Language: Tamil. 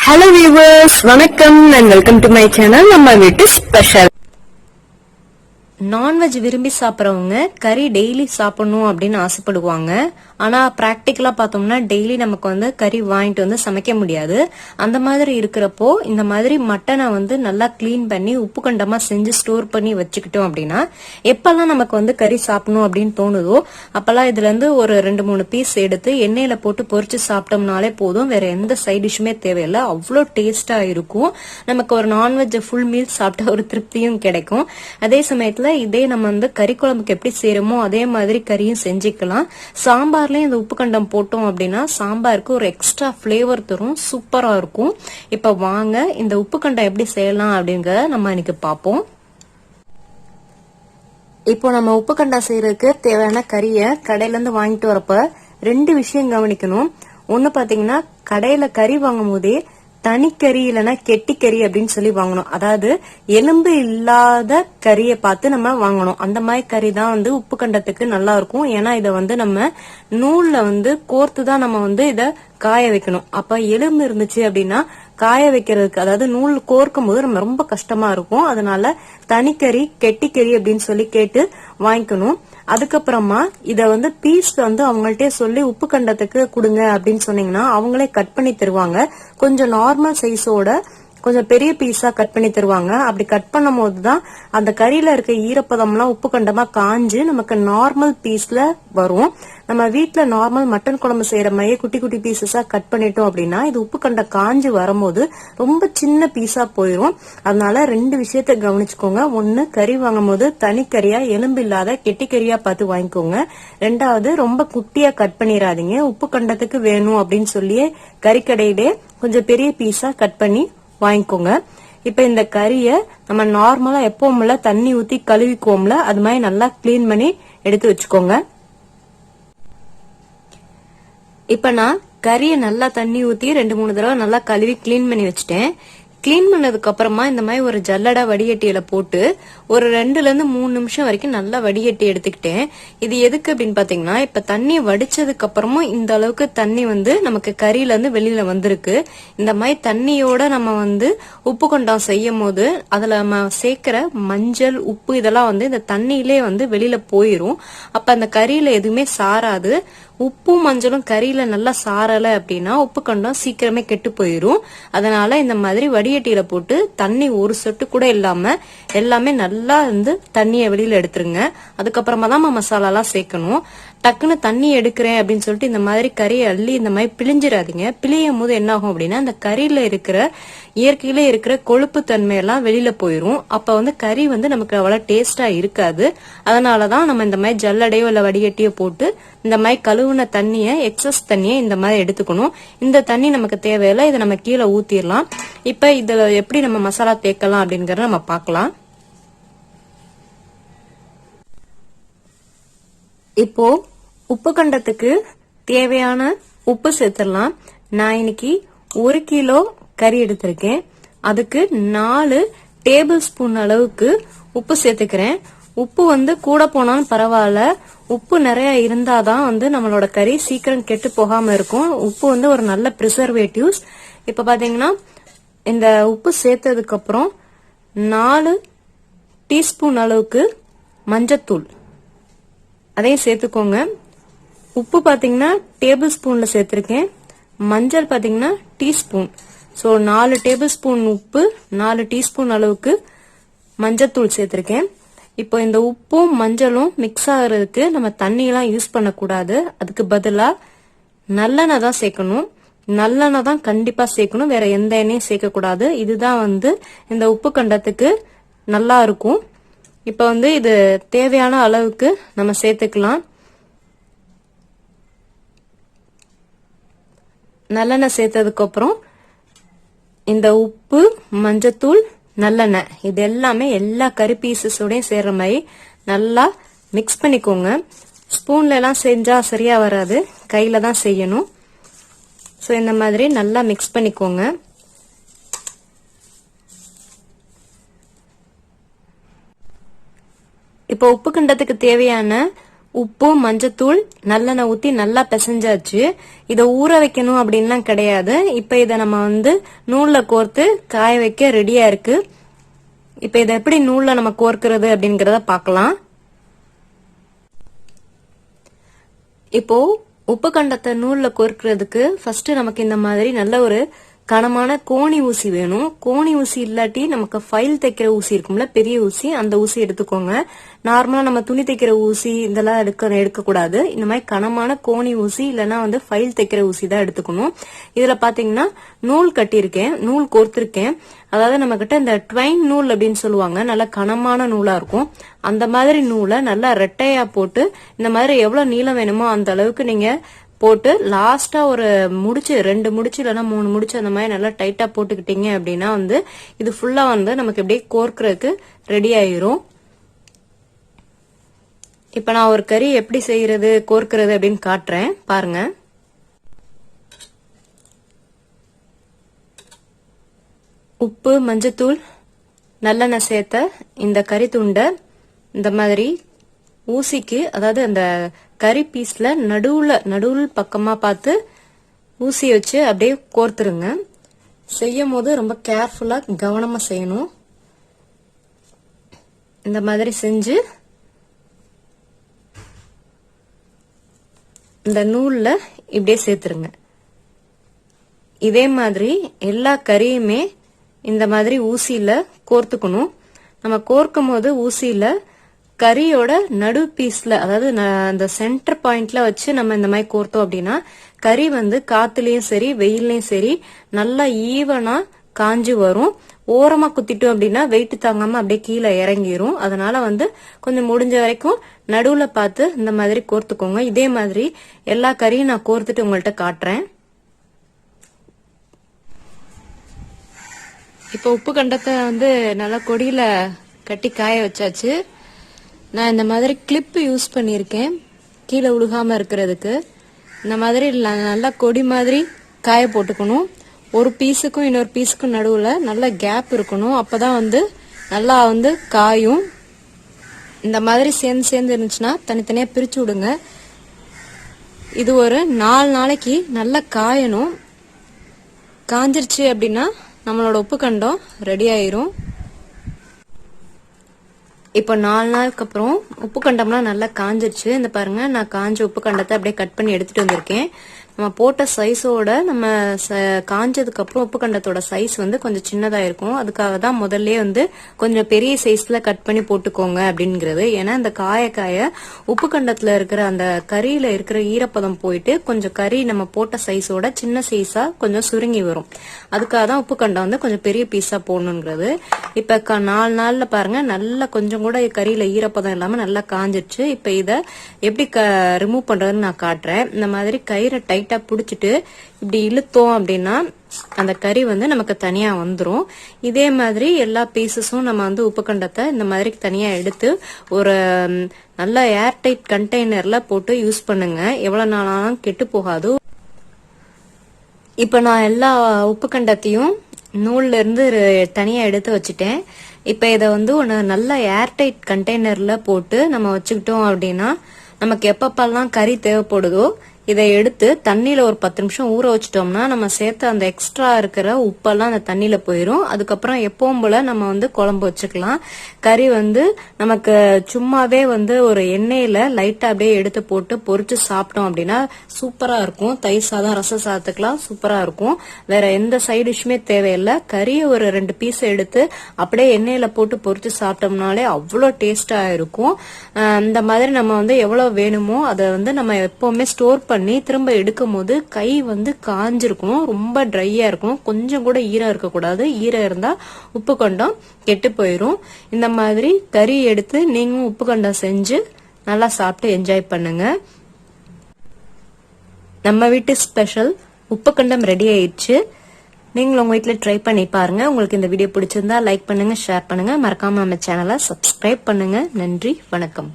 Hello viewers, வணக்கம் and welcome to my channel. நம்ம வீட்டு ஸ்பெஷல். நான்வெஜ் விரும்பி சாப்பிட்றவங்க கறி டெய்லி சாப்பிடணும் அப்படின்னு ஆசைப்படுவாங்க. ஆனா பிராக்டிக்கலா பார்த்தோம்னா டெய்லி நமக்கு வந்து கறி வாங்கிட்டு வந்து சமைக்க முடியாது. அந்த மாதிரி இருக்கிறப்போ இந்த மாதிரி மட்டனை வந்து நல்லா கிளீன் பண்ணி உப்பு கண்டமா செஞ்சு ஸ்டோர் பண்ணி வச்சுக்கிட்டோம் அப்படின்னா எப்பெல்லாம் நமக்கு வந்து கறி சாப்பிடணும் அப்படின்னு தோணுதோ அப்பெல்லாம் இதுல இருந்து ஒரு 2-3 பீஸ் எடுத்து எண்ணெயில போட்டு பொரிச்சு சாப்பிட்டோம்னாலே போதும். வேற எந்த சைட் டிஷ்ஷுமே தேவையில்லை. அவ்வளோ டேஸ்டா இருக்கும். நமக்கு ஒரு நான்வெஜ் ஃபுல் மீல் சாப்பிட்ட ஒரு திருப்தியும் கிடைக்கும். அதே சமயத்துல இதே நம்ம வந்து கறி குழம்புக்கு எப்படி செய்யறோமோ அதே மாதிரி கறியும் செஞ்சுக்கலாம். சாம்பார்லயும் இந்த உப்பு கண்டம் போட்டோம் அப்படின்னா சாம்பாருக்கு ஒரு எக்ஸ்ட்ரா பிளேவர் தரும். சூப்பரா இருக்கும். இப்ப வாங்க இந்த உப்பு கண்டம் எப்படி செய்யலாம் அப்படிங்கறத நம்ம இன்னைக்கு பார்ப்போம். இப்போ நம்ம உப்பு கண்டா செய்யறதுக்கு தேவையான கறியை கடையில இருந்து வாங்கிட்டு வரப்ப 2 விஷயம் கவனிக்கணும். ஒண்ணு பாத்தீங்கன்னா கடையில கறி வாங்கும் போதே தனிக்கறி இல்லைன்னா கெட்டிக்கறி அப்படின்னு சொல்லி வாங்கணும். அதாவது எலும்பு இல்லாத கறியை பார்த்து நம்ம வாங்கணும். அந்த மாதிரி கறி தான் வந்து உப்பு கண்டத்துக்கு நல்லா இருக்கும். ஏன்னா இதை வந்து நம்ம நூல்ல வந்து கோர்த்துதான் நம்ம வந்து இத காய வைக்கணும். அப்ப எலும்பு இருந்துச்சு அப்படின்னா காய வைக்கிறதுக்கு அதாவது நூல் கோர்க்கும் போது நம்ம ரொம்ப கஷ்டமா இருக்கும். அதனால தனிக்கறி கெட்டிக்கறி அப்படின்னு சொல்லி கேட்டு வாங்கிக்கணும். அதுக்கப்புறமா இத வந்து பீஸ் வந்து அவங்கள்ட்டே சொல்லி உப்பு கண்டத்துக்கு கொடுங்க அப்படின்னு சொன்னீங்கன்னா அவங்களே கட் பண்ணி தருவாங்க. கொஞ்சம் நார்மல் சைஸோட கொஞ்சம் பெரிய பீஸா கட் பண்ணி தருவாங்க. அப்படி கட் பண்ணும் போதுதான் அந்த கறியில இருக்க ஈரப்பதம் எல்லாம் உப்பு கண்டமா காஞ்சு நமக்கு நார்மல் பீஸ்ல வரும். நம்ம வீட்டுல நார்மல் மட்டன் குழம்பு செய்யற மாதிரி குட்டி குட்டி பீசஸா கட் பண்ணிட்டோம் அப்படின்னா இது உப்பு கண்ட காஞ்சு வரும்போது ரொம்ப சின்ன பீஸா போயிரும். அதனால 2 விஷயத்த கவனிச்சுக்கோங்க. ஒண்ணு, கறி வாங்கும் போது தனிக்கறியா எலும்பு இல்லாத கெட்டிக்கறியா பார்த்து வாங்கிக்கோங்க. 2வது, ரொம்ப குட்டியா கட் பண்ணிடாதீங்க. உப்பு கண்டத்துக்கு வேணும் அப்படின்னு சொல்லி கறிக்கடையிலே கொஞ்சம் பெரிய பீஸா கட் பண்ணி வாங்கிக்கோங்க. இப்ப இந்த கறிய நம்ம நார்மலா எப்பவும்ல தண்ணி ஊத்தி கழுவிக்குவோம்ல அது மாதிரி நல்லா கிளீன் பண்ணி எடுத்து வச்சுக்கோங்க. இப்ப நான் கறிய நல்லா தண்ணி ஊத்தி 2-3 தடவை நல்லா கழுவி கிளீன் பண்ணி வச்சுட்டேன். கிளீன் பண்ணதுக்கு அப்புறமா இந்த மாதிரி ஒரு ஜல்லடா வடிகட்டியில போட்டு ஒரு 2-3 நிமிஷம் வரைக்கும் நல்லா வடிகட்டி எடுத்துக்கிட்டேன். இது எதுக்கு அப்படின்னு பாத்தீங்கன்னா இப்ப தண்ணி வடிச்சதுக்கு அப்புறமும் இந்த அளவுக்கு தண்ணி வந்து நமக்கு கறியில இருந்து வெளியில வந்திருக்கு. இந்த மாதிரி தண்ணியோட நம்ம வந்து உப்பு கொண்டம் செய்யும் போது அதுல நம்ம சேர்க்கிற மஞ்சள் உப்பு இதெல்லாம் வந்து இந்த தண்ணியிலே வந்து வெளியில போயிரும். அப்ப அந்த கறியில எதுவுமே சாராது. உப்பும் மஞ்சளும் கறியில நல்லா சாரல அப்படின்னா உப்பு கண்டம் சீக்கிரமே கெட்டு போயிரும். அதனால இந்த மாதிரி வடிகட்டியில போட்டு தண்ணி ஒரு சொட்டு கூட இல்லாம எல்லாமே நல்லா வந்து தண்ணிய வெளியில எடுத்துருங்க. அதுக்கப்புறமா தான் மசாலா எல்லாம் சேர்க்கணும். டக்குன்னு தண்ணி எடுக்கிறேன் அப்படின்னு சொல்லிட்டு இந்த மாதிரி கறியை அள்ளி இந்த மாதிரி பிழிஞ்சிடாதீங்க. பிழியும் போது என்ன ஆகும் அப்படின்னா அந்த கறியில இருக்கிற இயற்கையில இருக்கிற கொழுப்பு தன்மையெல்லாம் வெளியில போயிரும். அப்ப வந்து கறி வந்து நமக்கு அவ்வளவு டேஸ்டா இருக்காது. அதனாலதான் நம்ம இந்த மாதிரி ஜல்லடையோ இல்ல வடிகட்டியோ போட்டு இந்த மாதிரி கழுவுன தண்ணிய எக்ஸஸ் தண்ணிய இந்த மாதிரி எடுத்துக்கணும். இந்த தண்ணி நமக்கு தேவையில்லை. இதை நம்ம கீழே ஊத்திடலாம். இப்ப இதுல எப்படி நம்ம மசாலா தேக்கலாம் அப்படிங்கறத நம்ம பார்க்கலாம். இப்போ உப்பு கண்டத்துக்கு தேவையான உப்பு சேர்த்துடலாம். நான் இன்னைக்கு 1 கிலோ கறி எடுத்திருக்கேன். அதுக்கு 4 டேபிள் ஸ்பூன் அளவுக்கு உப்பு சேர்த்துக்கிறேன். உப்பு வந்து கூட போனாலும் பரவாயில்ல. உப்பு நிறைய இருந்தாதான் வந்து நம்மளோட கறி சீக்கிரம் கெட்டு போகாம இருக்கும். உப்பு வந்து ஒரு நல்ல ப்ரிசர்வேட்டிவ்ஸ். இப்ப பாத்தீங்கன்னா இந்த உப்பு சேர்த்ததுக்கு அப்புறம் 4 டீஸ்பூன் அளவுக்கு மஞ்சத்தூள் அதையும் சேர்த்துக்கோங்க. உப்பு பாத்தீங்கன்னா டேபிள் ஸ்பூன்ல சேர்த்திருக்கேன். மஞ்சள் பாத்தீங்கன்னா டீஸ்பூன். சோ 4 டேபிள் ஸ்பூன் உப்பு 4 டீஸ்பூன் அளவுக்கு மஞ்சத்தூள் சேர்த்திருக்கேன். இப்போ இந்த உப்பும் மஞ்சளும் மிக்ஸ் ஆகிறதுக்கு நம்ம தண்ணி எல்லாம் யூஸ் பண்ணக்கூடாது. அதுக்கு பதிலா நல்லெண்ணெய் தான் சேர்க்கணும். நல்லெண்ணெய் தான் கண்டிப்பா சேர்க்கணும். வேற எந்த எண்ணெயும் சேர்க்க கூடாது. இதுதான் வந்து இந்த உப்பு கண்டத்துக்கு நல்லா இருக்கும். இப்ப வந்து இது தேவையான அளவுக்கு நம்ம சேர்த்துக்கலாம். நல்லெண்ணெய் சேர்த்ததுக்கு அப்புறம் இந்த உப்பு மஞ்சத்தூள் நல்லெண்ணெய் இது எல்லாமே எல்லா கறி பீசஸோடயும் சேர்ற மாதிரி நல்லா மிக்ஸ் பண்ணிக்கோங்க. ஸ்பூன்ல எல்லாம் செஞ்சா சரியா வராது. கையில தான் செய்யணும். சோ இந்த மாதிரி நல்லா மிக்ஸ் பண்ணிக்கோங்க. இப்போ உப்பு கண்டத்துக்கு தேவையான உப்பு, மஞ்சத்தூள், நல்லெண்ணெய் ஊத்தி நல்லா பிசைஞ்சாச்சு. இத ஊற வைக்கணும் அப்படின்லாம் கிடையாது. இப்ப இத நம்ம நூல்ல கோர்த்து காய வைக்க ரெடியா இருக்கு. இப்ப இத எப்படி நூல்ல நம்ம கோர்க்கிறது அப்படிங்கறத பாக்கலாம். இப்போ உப்பு கண்டத்தை நூல்ல கோர்க்கிறதுக்கு ஃபர்ஸ்ட் நமக்கு இந்த மாதிரி நல்ல ஒரு கனமான கோணி ஊசி வேணும். கோணி ஊசி இல்லாட்டி நமக்கு ஃபைல் தைக்கிற ஊசி இருக்கும்ல, பெரிய ஊசி, அந்த ஊசி எடுத்துக்கோங்க. நார்மலா நம்ம துணி தைக்கிற ஊசி இதெல்லாம் எடுக்க கூடாது. இந்த மாதிரி கனமான கோணி ஊசி இல்லைன்னா ஃபைல் தைக்கிற ஊசி தான் எடுத்துக்கணும். இதுல பாத்தீங்கன்னா நூல் கட்டியிருக்கேன், நூல் கோர்த்திருக்கேன். அதாவது நம்ம கிட்ட இந்த ட்வைன் நூல் அப்படின்னு சொல்லுவாங்க, நல்ல கனமான நூலா இருக்கும். அந்த மாதிரி நூலை நல்லா ரெட்டையா போட்டு இந்த மாதிரி எவ்வளவு நீளம் வேணுமோ அந்த அளவுக்கு நீங்க போட்டு லாஸ்டா ஒரு முடிச்சு 2 முடிச்சு இல்லைன்னா 3 முடிச்சு அந்த மாதிரி நல்லா டைட்டா போட்டுக்கிட்டீங்க அப்படின்னா இது ஃபுல்லா நமக்கு அப்படியே கோர்க்கறதுக்கு ரெடி ஆயிரும். இப்ப நான் ஒரு கறி எப்படி செய்யறது கோர்க்கிறது அப்படின்னு காட்டுறேன் பாருங்க. உப்பு, மஞ்சத்தூள், நல்லெண்ணெய் சேர்த்த இந்த கறி துண்டை இந்த மாதிரி ஊசிக்கு, அதாவது அந்த கறி பீஸ்ல நடுவுல பக்கமா பார்த்து ஊசி வச்சு அப்படியே கோர்த்துருங்க. செய்யும் போது ரொம்ப கேர்ஃபுல்லா கவனமா செய்யணும். இந்த மாதிரி செஞ்சு இந்த நூல்ல இப்படியே சேர்த்துருங்க. இதே மாதிரி எல்லா கறியுமே இந்த மாதிரி ஊசியில கோர்த்துக்கணும். நம்ம கோர்க்கும் போது ஊசியில கறியோட நடு பீஸ்ல, அதாவது அந்த சென்டர் பாயிண்ட்ல வச்சு நம்ம இந்த மாதிரி கோர்த்தோம் அப்படின்னா கறி காத்துலயும் சரி வெயிலையும் சரி நல்லா ஈவனா காஞ்சு வரும். ஓரமா குத்திட்டோம் அப்படின்னா வெயிட் தாங்காம அப்படியே கீழே இறங்கிரும். அதனால கொஞ்சம் முடிஞ்ச வரைக்கும் நடுவுல பார்த்து இந்த மாதிரி கோர்த்துக்கோங்க. இதே மாதிரி எல்லா கறியும் நான் கோர்த்துட்டு உங்கள்ட்ட காட்டுறேன். இப்ப உப்பு கண்டத்தை நல்லா கொடியில கட்டி காய வச்சாச்சு. நான் இந்த மாதிரி கிளிப் யூஸ் பண்ணியிருக்கேன் கீழே உழுகாம இருக்கிறதுக்கு. இந்த மாதிரி நல்லா கொடி மாதிரி காய போட்டுக்கணும். ஒரு பீஸுக்கும் இன்னொரு பீஸுக்கும் நடுவுல நல்ல கேப் இருக்கணும். அப்பதான் நல்லா காயும். இந்த மாதிரி சேர்ந்து இருந்துச்சுன்னா தனித்தனியா பிரிச்சு விடுங்க. இது ஒரு 4 நாளைக்கு நல்லா காயணும். காஞ்சிருச்சு அப்படின்னா நம்மளோட உப்பு கண்டம் ரெடி ஆயிரும். இப்ப 4 நாளுக்கு அப்புறம் உப்பு கண்டம்லாம் நல்லா காஞ்சிருச்சு. இந்த பாருங்க, நான் காஞ்ச உப்பு கண்டத்தை அப்படியே கட் பண்ணி எடுத்துட்டு வந்திருக்கேன். நம்ம போட்ட சைஸோட நம்ம காஞ்சதுக்கு அப்புறம் உப்பு கண்டத்தோட சைஸ் கொஞ்சம் சின்னதா இருக்கும். அதுக்காக தான் முதல்ல கொஞ்சம் பெரிய சைஸ்ல கட் பண்ணி போட்டுக்கோங்க அப்படிங்கிறது. ஏன்னா இந்த காய உப்பு கண்டத்துல இருக்கிற அந்த கறியில இருக்கிற ஈரப்பதம் போயிட்டு கொஞ்சம் கறி நம்ம போட்ட சைஸோட சின்ன சைஸா கொஞ்சம் சுருங்கி வரும். அதுக்காக தான் உப்பு கண்டம் கொஞ்சம் பெரிய பீஸா போடணுங்கிறது. இப்ப 4 நாள்ல பாருங்க நல்லா கொஞ்சம் கூட கறியில ஈரப்பதம் இல்லாம நல்லா காஞ்சிருச்சு. இப்ப இத எப்படி ரிமூவ் பண்றதுன்னு நான் காட்டுறேன். இந்த மாதிரி கயிறை டைட்டா புடிச்சிட்டு இப்படி இழுத்தோம் அப்படின்னா அந்த கறி நமக்கு தனியா வந்துரும். இதே மாதிரி எல்லா பீசஸும் நம்ம உப்பு கண்டத்தை இந்த மாதிரி தனியா எடுத்து ஒரு நல்ல ஏர்டைட் கண்டெய்னர்ல போட்டு யூஸ் பண்ணுங்க. எவ்வளவு நாளாலும் கெட்டு போகாது. இப்ப நான் எல்லா உப்பு கண்டத்தையும் நூல்ல இருந்து தனியா எடுத்து வச்சுட்டேன். இப்ப இத ஒன்னு நல்ல ஏர்டைட் கண்டெய்னர்ல போட்டு நம்ம வச்சுக்கிட்டோம் அப்படின்னா நமக்கு எப்பப்பெல்லாம் கறி தேவைப்படுதோ இதை எடுத்து தண்ணியில ஒரு 10 நிமிஷம் ஊற வச்சிட்டோம்னா நம்ம சேர்த்து அந்த எக்ஸ்ட்ரா இருக்கிற உப்பெல்லாம் அந்த தண்ணியில போயிரும். அதுக்கப்புறம் எப்பவும் போல நம்ம குழம்பு வச்சுக்கலாம். கறி நமக்கு சும்மாவே ஒரு எண்ணெயில லைட்டா அப்படியே எடுத்து போட்டு பொரிச்சு சாப்பிட்டோம் அப்படின்னா சூப்பரா இருக்கும். தயிர் சாதம், ரச சாதத்துக்கெல்லாம் சூப்பரா இருக்கும். வேற எந்த சைடு டிஷ்மே தேவையில்லை. கறியை ஒரு 2 பீஸ் எடுத்து அப்படியே எண்ணெயில போட்டு பொரிச்சு சாப்பிட்டோம்னாலே அவ்வளோ டேஸ்டா இருக்கும். இந்த மாதிரி நம்ம எவ்வளவு வேணுமோ அதை நம்ம எப்பவுமே ஸ்டோர் பண்ணி திரும்ப எடுக்கும் போது கை காஞ்சிருக்கணும், ரொம்ப ட்ரையா இருக்கணும், கொஞ்சம் கூட ஈரம் இருக்கக்கூடாது. ஈரம் இருந்தா உப்பு கண்டம் கெட்டு போயிரும். இந்த மாதிரி கறி எடுத்து நீங்களும் உப்பு கண்டம் செஞ்சு நல்லா சாப்பிட்டு என்ஜாய் பண்ணுங்க. நம்ம வீட்டு ஸ்பெஷல் உப்பு கண்டம் ரெடி ஆயிடுச்சு. நீங்களும் உங்க வீட்டுல ட்ரை பண்ணி பாருங்க. உங்களுக்கு இந்த வீடியோ பிடிச்சிருந்தா லைக் பண்ணுங்க, ஷேர் பண்ணுங்க, மறக்காம நம்ம சேனலை சப்ஸ்கிரைப் பண்ணுங்க. நன்றி, வணக்கம்.